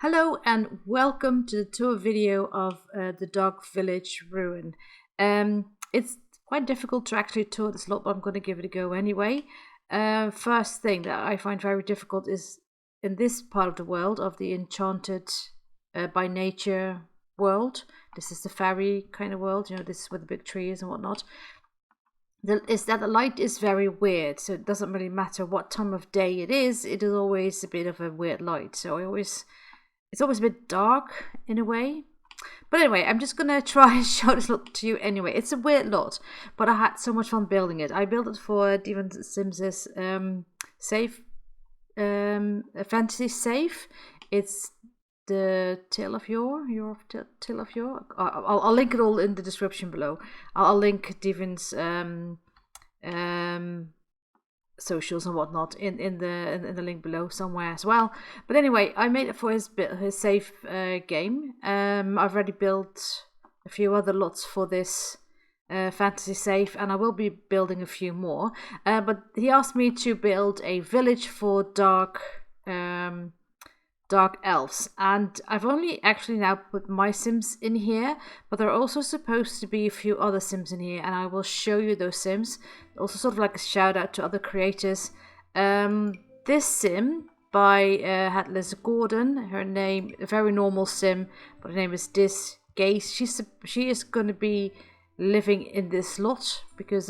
Hello and welcome to the tour video of the Dark Village Ruin. It's quite difficult to actually tour this lot, but I'm going to give it a go anyway. First thing that I find very difficult is in this part of the world, of the enchanted by nature world. This is the fairy kind of world, you know, this is where the big tree is and whatnot. Is that the light is very weird, so it doesn't really matter what time of day it is always a bit of a weird light. So it's always a bit dark in a way. But anyway, I'm just gonna try and show this lot to you anyway. It's a weird lot, but I had so much fun building it. I built it for Divanthesimmers a fantasy safe. It's the Tale of Yore, Tale of Yore. I'll link it all in the description below. I'll link Divan's socials and whatnot in the link below somewhere as well. But anyway, I made it for his safe game. I've already built a few other lots for this fantasy safe, and I will be building a few more. But he asked me to build a village for dark elves, and I've only actually now put my sims in here, but there are also supposed to be a few other sims in here, and I will show you those sims. Also sort of like a shout out to other creators. This sim by HeadlessGorgon, her name, a very normal sim, but her name is Dizz. She is going to be living in this slot because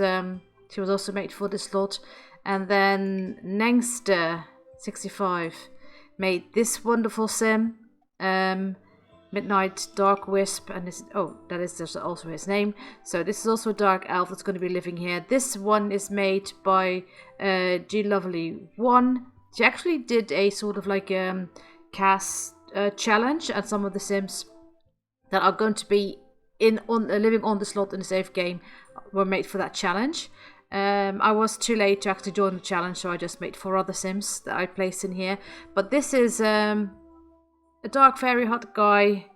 she was also made for this slot. And then Nangster 65 made this wonderful sim, Midnight Darkwisp, and that is just also his name. So this is also a dark elf that's going to be living here. This one is made by G-Lovely1. She actually did a sort of like cast challenge, and some of the sims that are going to be living on the slot in the safe game were made for that challenge. I was too late to actually join the challenge, so I just made 4 other sims that I placed in here. But this is a dark fairy hot guy,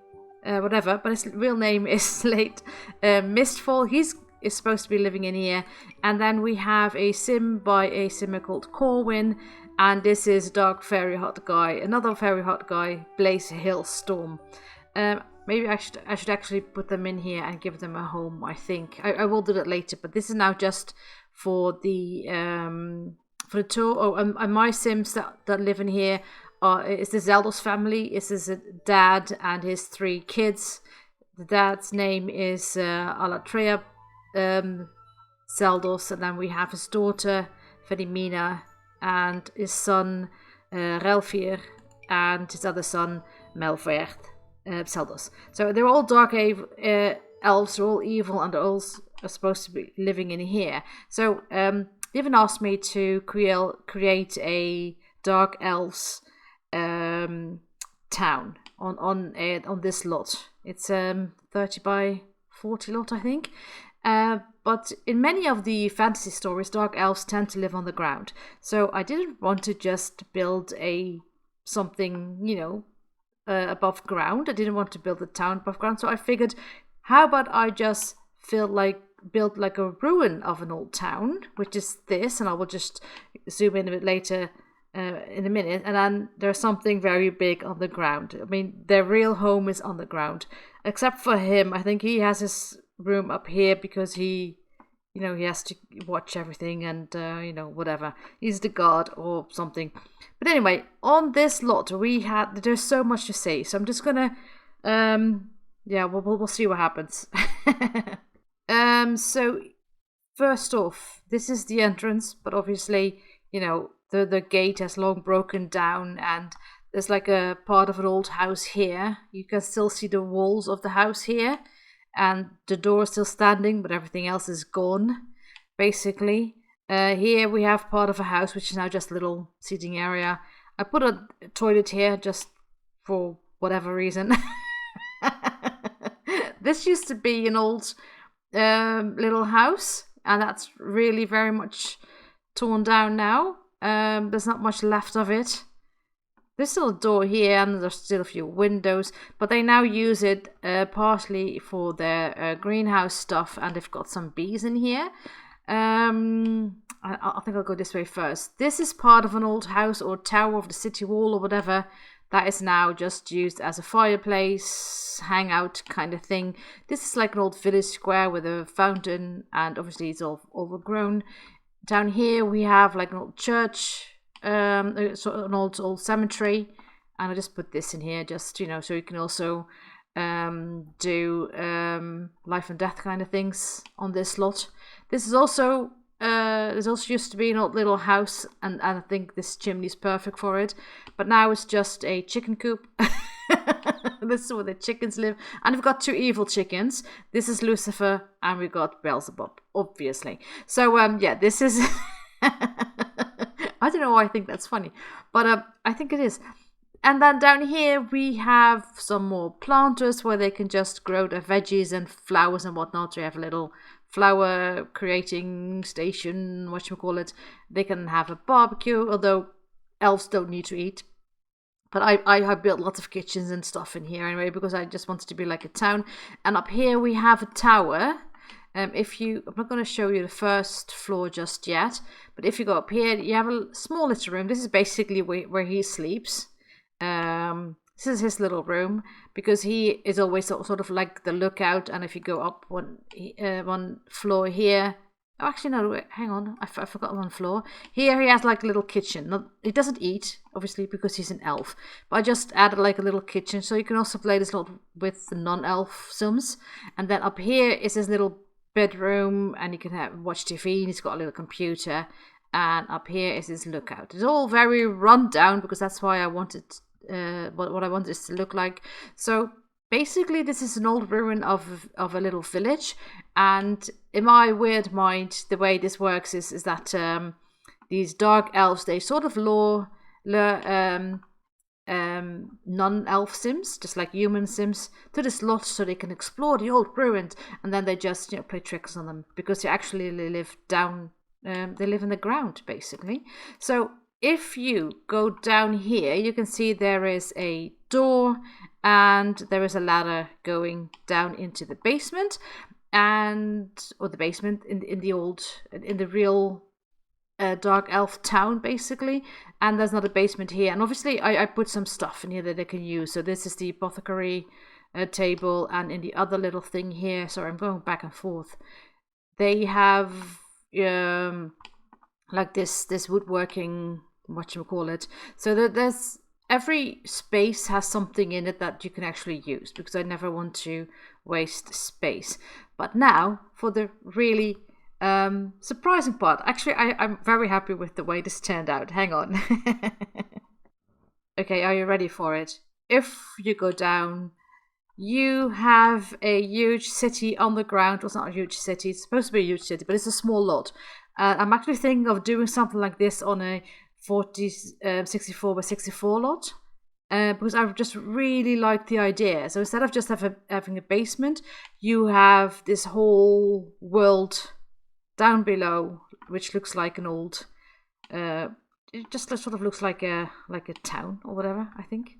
whatever, but his real name is Slate. Mistfall, is supposed to be living in here. And then we have a sim by a simmer called Corwim, and this is a dark fairy hot guy, another fairy hot guy, Blaze Hailstorm. Maybe I should actually put them in here and give them a home, I think. I will do that later, but this is now just for the tour. And my sims that live in here is the Zeldos family. This is a dad and his 3 kids. The dad's name is Alatrea Zeldos, and then we have his daughter Fedimina and his son Relfier and his other son Melvert. Zeldos. So they're all dark elves, they're all evil, and they're all supposed to be living in here. So even asked me to create a dark elves town on this lot. It's 30 by 40 lot, I think. But in many of the fantasy stories, dark elves tend to live on the ground. So I didn't want to just build something, you know, above ground. I didn't want to build a town above ground, so I figured, how about I just build like a ruin of an old town, which is this, and I will just zoom in a bit later in a minute. And then there's something very big on the ground. I mean, their real home is on the ground, except for him. I think he has his room up here because he has to watch everything and, whatever. He's the guard or something. But anyway, on this lot, there's so much to say. So I'm just gonna, we'll see what happens. So first off, this is the entrance, but obviously, the gate has long broken down, and there's like a part of an old house here. You can still see the walls of the house here. And the door is still standing, but everything else is gone, basically. Here we have part of a house, which is now just a little seating area. I put a toilet here just for whatever reason. This used to be an old little house, and that's really very much torn down now. There's not much left of it. There's still a door here, and there's still a few windows, but they now use it partially for their greenhouse stuff, and they've got some bees in here. I think I'll go this way first. This is part of an old house or tower of the city wall or whatever that is now just used as a fireplace, hangout kind of thing. This is like an old village square with a fountain, and obviously it's all overgrown. Down here we have like an old church, an old cemetery, and I just put this in here just, so you can also do life and death kind of things on this slot. This is also there's also used to be an old little house, and I think this chimney is perfect for it, but now it's just a chicken coop. This is where the chickens live, and we've got 2 evil chickens. This is Lucifer, and we've got Beelzebub, obviously. So yeah, this is I don't know why I think that's funny, but I think it is. And then down here we have some more planters where they can just grow their veggies and flowers and whatnot. We have a little flower creating station, whatchamacallit. They can have a barbecue, although elves don't need to eat. But I built lots of kitchens and stuff in here anyway, because I just wanted to be like a town. And up here we have a tower. I'm not going to show you the first floor just yet, but if you go up here, you have a small little room. This is basically where he sleeps. This is his little room, because he is always sort of like the lookout. And if you go up one floor here, actually no, hang on, I forgot one floor. Here he has like a little kitchen. He doesn't eat, obviously, because he's an elf, but I just added like a little kitchen, so you can also play this lot with the non-elf sims. And then up here is his little bedroom, and you can watch TV, and he's got a little computer. And up here is his lookout. It's all very run down, because that's why I wanted what I wanted this to look like. So basically this is an old ruin of a little village, and in my weird mind the way this works is that these dark elves, they sort of lure non-elf sims, just like human sims, to this lot so they can explore the old ruins, and then they just play tricks on them, because they actually live down, they live in the ground basically. So if you go down here, you can see there is a door, and there is a ladder going down into the basement, or the basement in the real dark elf town basically. And there's another basement here, and obviously I put some stuff in here that they can use. So this is the apothecary table, and in the other little thing here, sorry, I'm going back and forth, they have like this woodworking, whatchamacallit. So there's every space has something in it that you can actually use, because I never want to waste space. But now for the really surprising part. Actually, I'm very happy with the way this turned out. Hang on. Okay, are you ready for it? If you go down, you have a huge city on the ground. Well, it's not a huge city. It's supposed to be a huge city, but it's a small lot. I'm actually thinking of doing something like this on a 64 by 64 lot, because I just really like the idea. So instead of just having a basement, you have this whole world down below, which looks like an old, it just sort of looks like a town or whatever. I think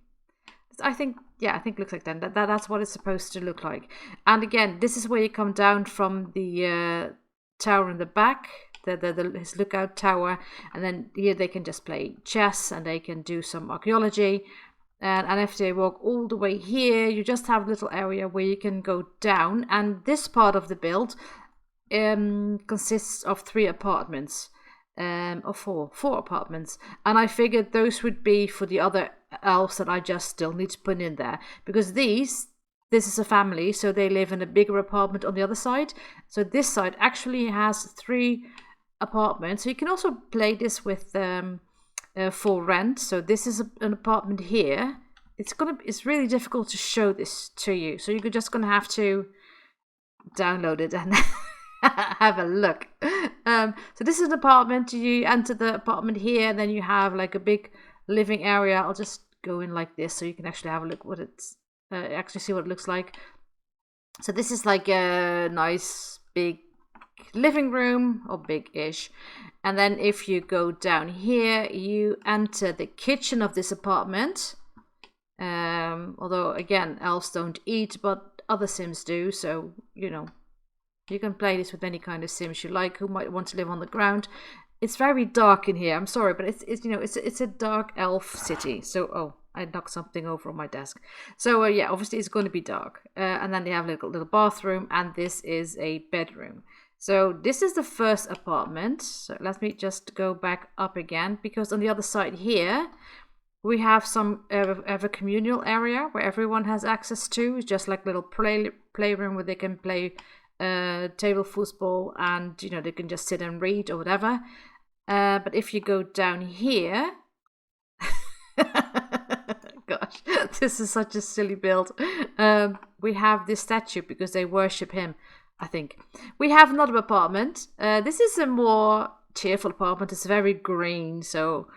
it looks like that. That's what it's supposed to look like. And again, this is where you come down from the tower in the back, his lookout tower, and then here they can just play chess, and they can do some archaeology. And if they walk all the way here, you just have a little area where you can go down. And this part of the build consists of 3 apartments, or 4 apartments. And I figured those would be for the other elves that I just still need to put in there, because this is a family, so they live in a bigger apartment on the other side. So this side actually has 3 apartments. So you can also play this with for rent. So this is an apartment here. It's really difficult to show this to you, so you're just gonna have to download it and have a look. So this is an apartment. You enter the apartment here, and then you have like a big living area. I'll just go in like this so you can actually have a look what it's actually see what it looks like. So this is like a nice big living room, or big-ish. And then if you go down here, you enter the kitchen of this apartment. Although again, elves don't eat, but other sims do, so you can play this with any kind of sims you like who might want to live on the ground. it's very dark in here. I'm sorry, but it's a dark elf city. So I knocked something over on my desk. So yeah, obviously it's going to be dark. And then they have a little bathroom, and this is a bedroom. So this is the first apartment. So let me just go back up again, because on the other side here we have a communal area where everyone has access to. It's just like a little playroom where they can play table football, and they can just sit and read or whatever. But if you go down here, gosh, this is such a silly build. We have this statue because they worship him, I think. We have another apartment. This is a more cheerful apartment. It's very green, so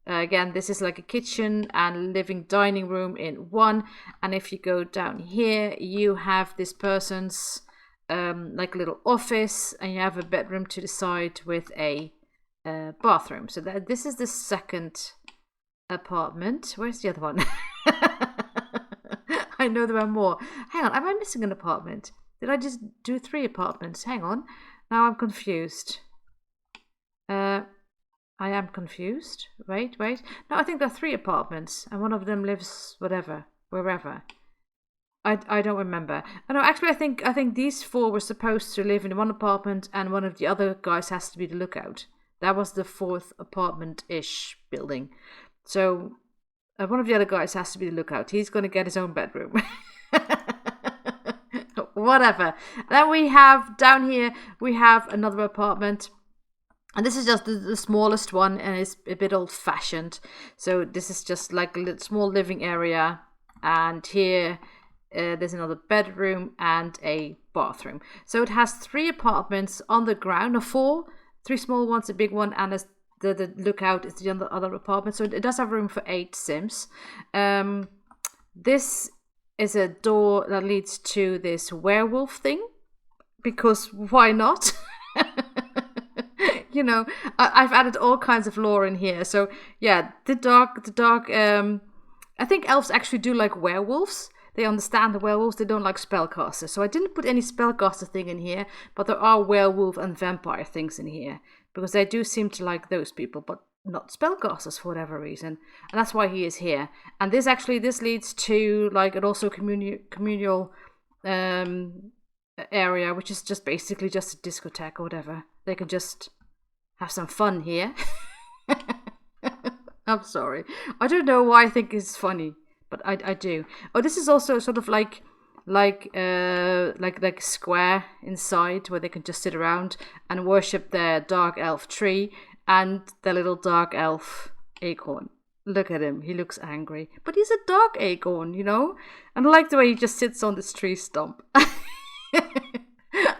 again, this is like a kitchen and living dining room in one. And if you go down here, you have this person's like a little office, and you have a bedroom to the side with a bathroom. So this is the second apartment. Where's the other one? I know there are more. Hang on, am I missing an apartment? Did I just do 3 apartments? Hang on. Now I'm confused. I am confused. Wait. No, I think there are 3 apartments, and one of them lives wherever. I don't remember. Oh, no, actually, I think these 4 were supposed to live in one apartment, and one of the other guys has to be the lookout. That was the 4th apartment-ish building. So one of the other guys has to be the lookout. He's going to get his own bedroom. Whatever. Then we have down here, we have another apartment. And this is just the smallest one, and it's a bit old-fashioned. So this is just like a little small living area. And here there's another bedroom and a bathroom. So it has 3 apartments on the ground, or 4. 3 small ones, a big one, and the lookout is the other apartment. So it does have room for 8 Sims. This is a door that leads to this werewolf thing, because why not? I've added all kinds of lore in here. So yeah, the dark. I think elves actually do like werewolves. They understand the werewolves. They don't like spellcasters. So I didn't put any spellcaster thing in here, but there are werewolf and vampire things in here, because they do seem to like those people, but not spellcasters for whatever reason. And that's why he is here. And this leads to like an also communal area, which is just basically just a discotheque or whatever. They can just have some fun here. I'm sorry. I don't know why I think it's funny, but I do. Oh, this is also sort of like a square inside where they can just sit around and worship their dark elf tree and their little dark elf acorn. Look at him. He looks angry, but he's a dark acorn, And I like the way he just sits on this tree stump.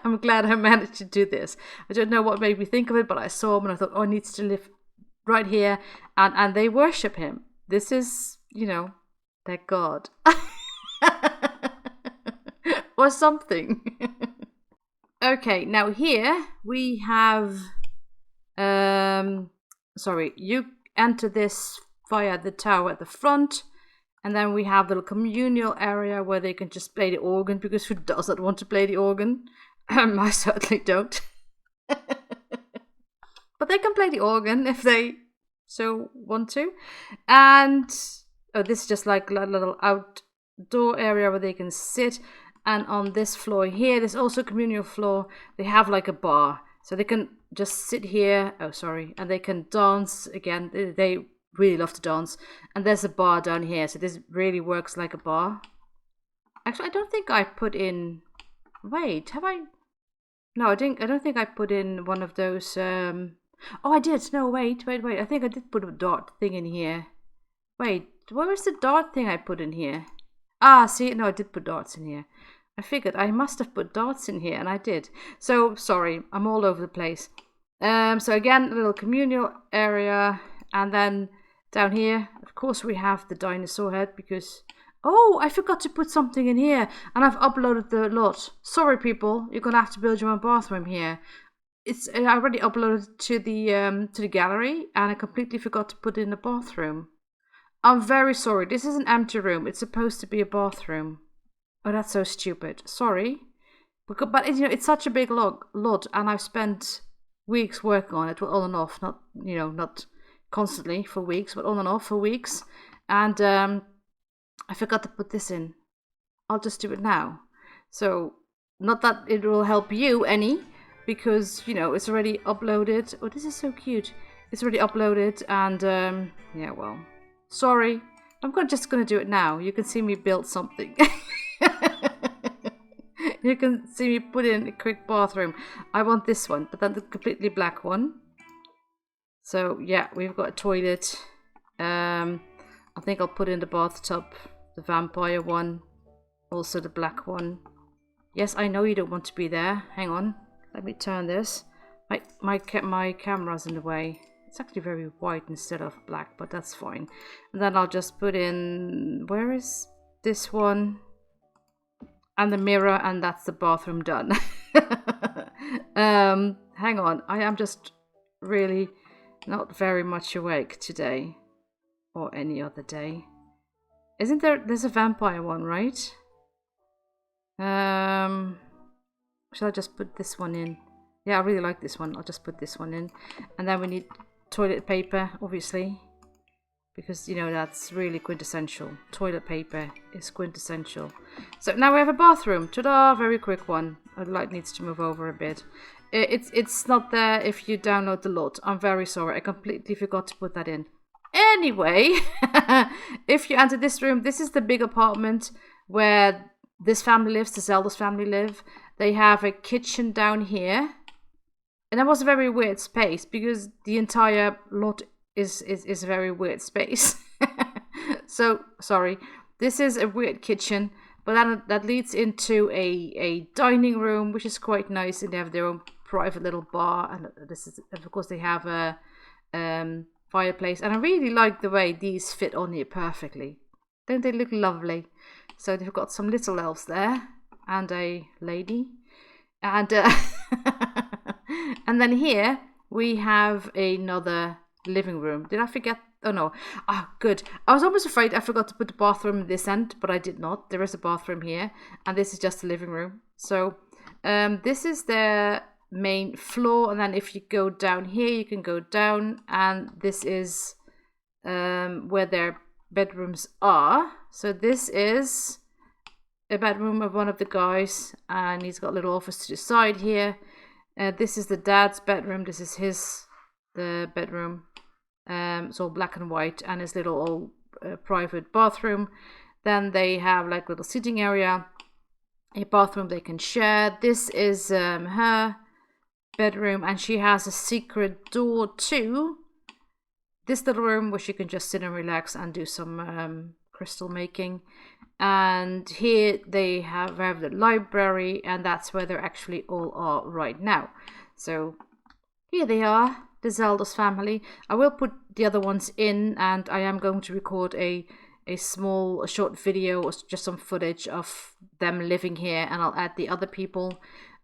I'm glad I managed to do this. I don't know what made me think of it, but I saw him and I thought, he needs to live right here. And they worship him. This is, their god. Or something. Okay, now here we have... you enter this via the tower at the front. And then we have the little communal area where they can just play the organ, because who doesn't want to play the organ? I certainly don't. But they can play the organ if they so want to. And this is just like a little outdoor area where they can sit. And on this floor here, there's also a communal floor. They have like a bar. So they can just sit here. And they can dance again. They really love to dance. And there's a bar down here. So this really works like a bar. Actually, I don't think I put in... Wait, have I... No, I don't think I put in one of those... Oh, I did. No, wait. I think I did put a dart thing in here. Wait, where was the dart thing I put in here? Ah, see, no, I did put darts in here. I figured I must have put darts in here, and I did. So, sorry, I'm all over the place. So again, a little communal area, and then down here, of course, we have the dinosaur head, because... Oh, I forgot to put something in here, and I've uploaded the lot. Sorry, people, you're gonna have to build your own bathroom here. I already uploaded to the gallery, and I completely forgot to put in the bathroom. I'm very sorry. This is an empty room. It's supposed to be a bathroom. Oh, that's so stupid. Sorry, but it's such a big lot, and I've spent weeks working on it, well, on and off, not, you know, not constantly for weeks, but on and off for weeks. And I forgot to put this in. I'll just do it now. So, not that it will help you any, because, you know, it's already uploaded. Oh, this is so cute. It's already uploaded, and yeah, well, sorry. I'm just gonna do it now. You can see me build something. You can see me put in a quick bathroom. I want this one, but then the completely black one. So yeah, we've got a toilet. I think I'll put in the bathtub, the vampire one, also the black one. Yes, I know you don't want to be there. Hang on, let me turn this. My camera's in the way. It's actually very white instead of black, but that's fine. And then I'll just put in, where is this one? And the mirror, and that's the bathroom done. Hang on, I am just really not very much awake today. Or any other day. Isn't there's a vampire one, right? Shall I just put this one in? Yeah, I really like this one. I'll just put this one in. And then we need toilet paper, obviously, because, you know, that's really quintessential. Toilet paper is quintessential. So now we have a bathroom. Ta-da! Very quick one. The light needs to move over a bit. It's not there if you download the LUT. I'm very sorry. I completely forgot to put that in. Anyway, if you enter this room, this is the big apartment where this family lives, the Zeldos family live. They have a kitchen down here. And that was a very weird space because the entire lot is a very weird space. So, sorry. This is a weird kitchen, but that leads into a dining room, which is quite nice. And they have their own private little bar. And this is, of course, they have a fireplace. And I really like the way these fit on here perfectly. Don't they look lovely? So they've got some little elves there. And a lady. And and then here we have another living room. Did I forget? Oh no. Ah, good. I was almost afraid I forgot to put the bathroom in this end, but I did not. There is a bathroom here, and this is just the living room. So this is the main floor, and then if you go down here, you can go down, and this is where their bedrooms are. So this is a bedroom of one of the guys, and he's got a little office to the side here. This is the dad's bedroom. This is the bedroom. It's all black and white, and his little old private bathroom. Then they have like a little sitting area, a bathroom they can share. This is her bedroom, and she has a secret door to this little room where she can just sit and relax and do some crystal making. And here they have the library, and that's where they're actually all are right now. So here they are, the Zeldos family. I will put the other ones in, and I am going to record a short video or just some footage of them living here, and I'll add the other people.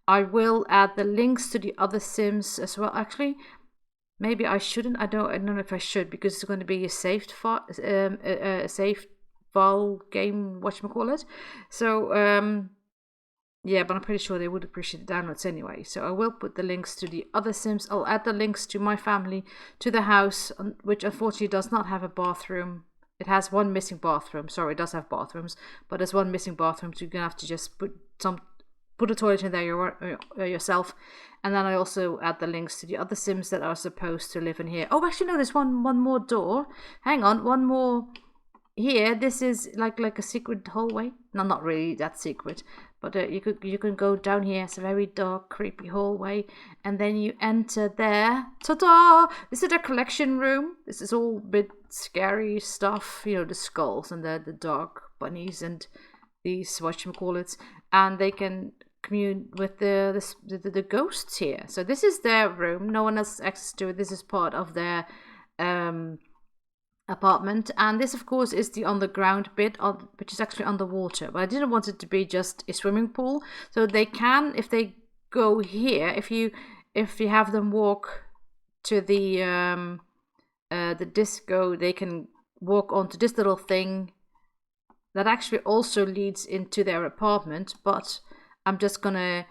I will add the links to the other Sims as well. Actually, maybe I shouldn't. I don't know if I should, because it's going to be a saved file, game, whatchamacallit. So yeah, but I'm pretty sure they would appreciate the downloads anyway. So I will put the links to the other Sims. I'll add the links to my family, to the house, which unfortunately does not have a bathroom. It has one missing bathroom. Sorry, it does have bathrooms, but there's one missing bathroom, so you're gonna have to just put a toilet in there yourself. And then I also add the links to the other Sims that are supposed to live in here. Oh, actually no, there's one more door. Hang on, one more. Here, this is like a secret hallway. No, not really that secret, but you can go down here. It's a very dark, creepy hallway, and then you enter there. Ta-da! This is their collection room. This is all a bit scary stuff, you know, the skulls and the dark bunnies and these whatchamacallits, and they can commune with the ghosts here. So this is their room. No one else has access to it. This is part of their apartment, and this of course is the underground bit, which is actually underwater, but I didn't want it to be just a swimming pool. So they can, if they go here, if you have them walk to the disco, they can walk onto this little thing that actually also leads into their apartment. But I'm just gonna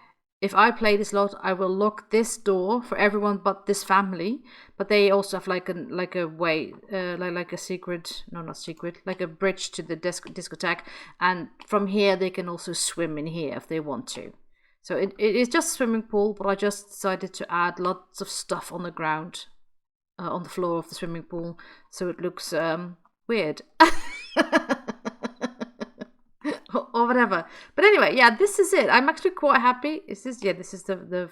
if I play this lot, I will lock this door for everyone but this family. But they also have like a way, like a secret, no, not secret, like a bridge to the discotheque. And from here, they can also swim in here if they want to. So it is just a swimming pool, but I just decided to add lots of stuff on the ground, on the floor of the swimming pool, so it looks weird. Or whatever. But anyway, yeah, this is it. I'm actually quite happy. This is the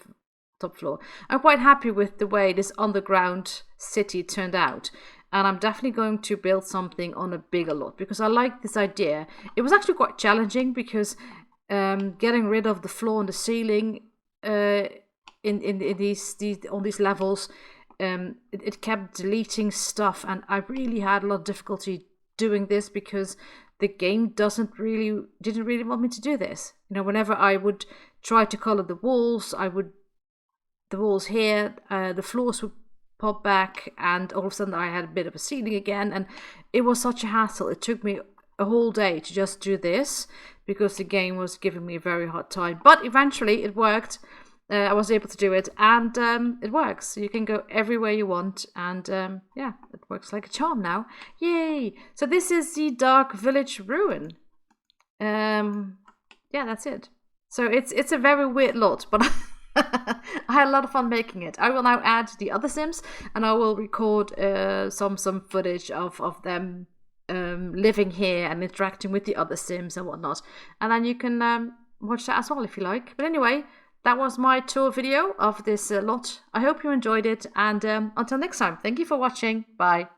top floor. I'm quite happy with the way this underground city turned out. And I'm definitely going to build something on a bigger lot because I like this idea. It was actually quite challenging because getting rid of the floor and the ceiling in these levels, it kept deleting stuff, and I really had a lot of difficulty doing this because the game didn't really want me to do this. You know, whenever I would try to color the walls here, the floors would pop back, and all of a sudden I had a bit of a ceiling again, and it was such a hassle. It took me a whole day to just do this because the game was giving me a very hard time. But eventually it worked. I was able to do it, and it works. So you can go everywhere you want, and yeah, it works like a charm now. Yay! So this is the Dark Village Ruin. Yeah, that's it. So it's a very weird lot, but I had a lot of fun making it. I will now add the other Sims, and I will record some footage of them living here and interacting with the other Sims and whatnot. And then you can watch that as well if you like. But anyway, that was my tour video of this lot. I hope you enjoyed it, and until next time, thank you for watching. Bye.